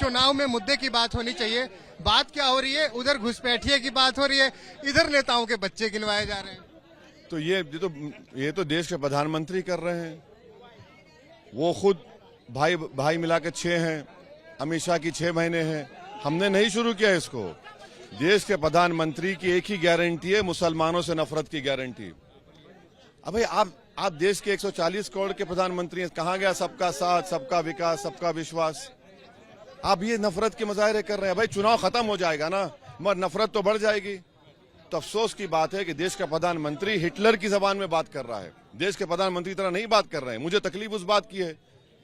चुनाव में मुद्दे की बात होनी चाहिए। बात क्या हो रही है? उधर घुसपैठिए की बात हो रही है, इधर नेताओं के बच्चे गिनवाए जा रहे हैं। तो ये तो देश के प्रधानमंत्री कर रहे हैं। वो खुद भाई मिला के 6 हैं, अमित शाह की 6 बहनें हैं। हमने नहीं शुरू किया इसको। देश के प्रधानमंत्री की एक ही गारंटी है, मुसलमानों से नफरत की गारंटी। अब भाई आप देश के 140 करोड़ के प्रधानमंत्री हैं, कहाँ गया सबका साथ, सबका विकास, सबका विश्वास? आप ये नफरत के मुजाहरे कर रहे हैं। भाई चुनाव खत्म हो जाएगा ना, मगर नफरत तो बढ़ जाएगी। तो अफसोस की बात है कि देश का प्रधानमंत्री हिटलर की जबान में बात कर रहा है, देश के प्रधानमंत्री तरह नहीं बात कर रहे हैं। मुझे तकलीफ उस बात की है।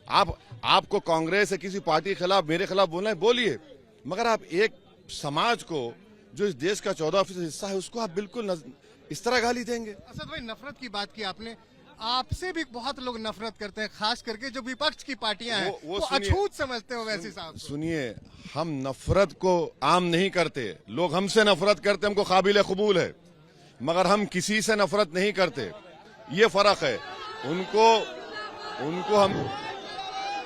आपको कांग्रेस या किसी पार्टी के खिलाफ, मेरे खिलाफ बोलना है, बोलिए, मगर आप एक समाज को जो इस देश का 14% हिस्सा है उसको आप बिल्कुल इस तरह गाली देंगे। असद भाई, नफरत की बात की आपने, आपसे भी बहुत लोग नफरत करते हैं, खास करके जो विपक्ष की पार्टियां हैं वो अछूत समझते हो वैसे साहब। सुनिए, हम नफरत को आम नहीं करते। लोग हमसे नफरत करते, हमको काबिल कबूल है, मगर हम किसी से नफरत नहीं करते। ये फर्क है।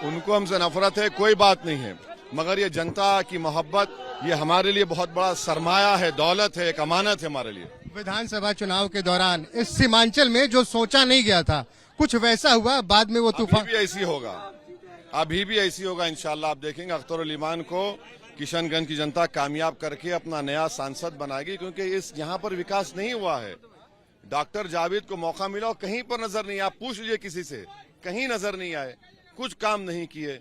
उनको हमसे नफरत है, कोई बात नहीं है, मगर ये जनता की मोहब्बत, ये हमारे लिए बहुत बड़ा सरमाया है, दौलत है, एक अमानत है हमारे लिए। विधानसभा चुनाव के दौरान इस सीमांचल में जो सोचा नहीं गया था, कुछ वैसा हुआ, बाद में वो तूफान अभी भी ऐसी होगा इंशाल्लाह। आप देखेंगे अख्तर ईमान को किशनगंज की जनता कामयाब करके अपना नया सांसद बनाएगी, क्योंकि यहाँ पर विकास नहीं हुआ है। डॉक्टर जावेद को मौका मिला और कहीं पर नजर नहीं, आप पूछ लीजिए किसी से, कहीं नजर नहीं आए, कुछ काम नहीं किए।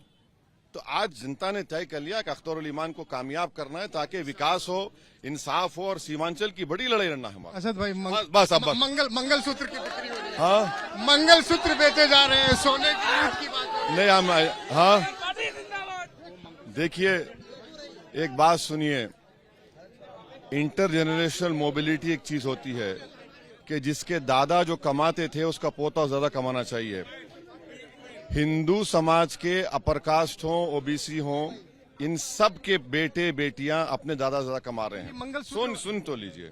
तो आज जनता ने तय कर लिया कि अख्तर ईमान को कामयाब करना है, ताकि विकास हो, इंसाफ हो, और सीमांचल की बड़ी लड़ाई लड़ना है हमारा। असद भाई, बस मंगलसूत्र की बिक्री हो रही है। हाँ, मंगलसूत्र बेचे जा रहे हैं, सोने की बात नहीं हम, हाँ देखिए, एक बात सुनिए, इंटरजेनरेशनल मोबिलिटी एक चीज होती है कि जिसके दादा जो कमाते थे उसका पोता ज्यादा कमाना चाहिए। हिंदू समाज के अपर कास्ट हों, ओबीसी हों, इन सब के बेटे बेटियां अपने दादा ज्यादा कमा रहे हैं। सुन तो लीजिए,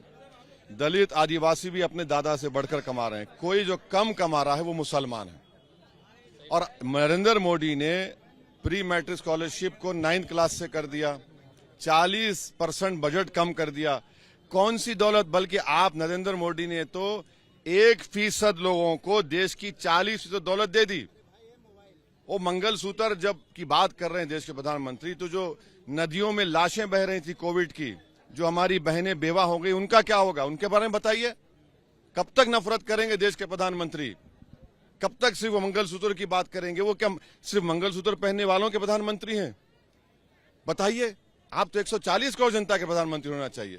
दलित आदिवासी भी अपने दादा से बढ़कर कमा रहे हैं। कोई जो कम कमा रहा है वो मुसलमान है। और नरेंद्र मोदी ने प्री मैट्रिक स्कॉलरशिप को 9th क्लास से कर दिया, 40% बजट कम कर दिया। कौन सी दौलत? बल्कि आप नरेंद्र मोदी ने तो 1% लोगों को देश की 40% दौलत दे दी। वो मंगलसूत्र जब की बात कर रहे हैं देश के प्रधानमंत्री, तो जो नदियों में लाशें बह रही थी कोविड की, जो हमारी बहनें बेवा हो गई, उनका क्या होगा? उनके बारे में बताइए। कब तक नफरत करेंगे देश के प्रधानमंत्री? कब तक सिर्फ मंगलसूत्र की बात करेंगे? वो क्या सिर्फ मंगलसूत्र पहनने वालों के प्रधानमंत्री हैं? बताइए। आप तो 140 करोड़ जनता के प्रधानमंत्री होना चाहिए।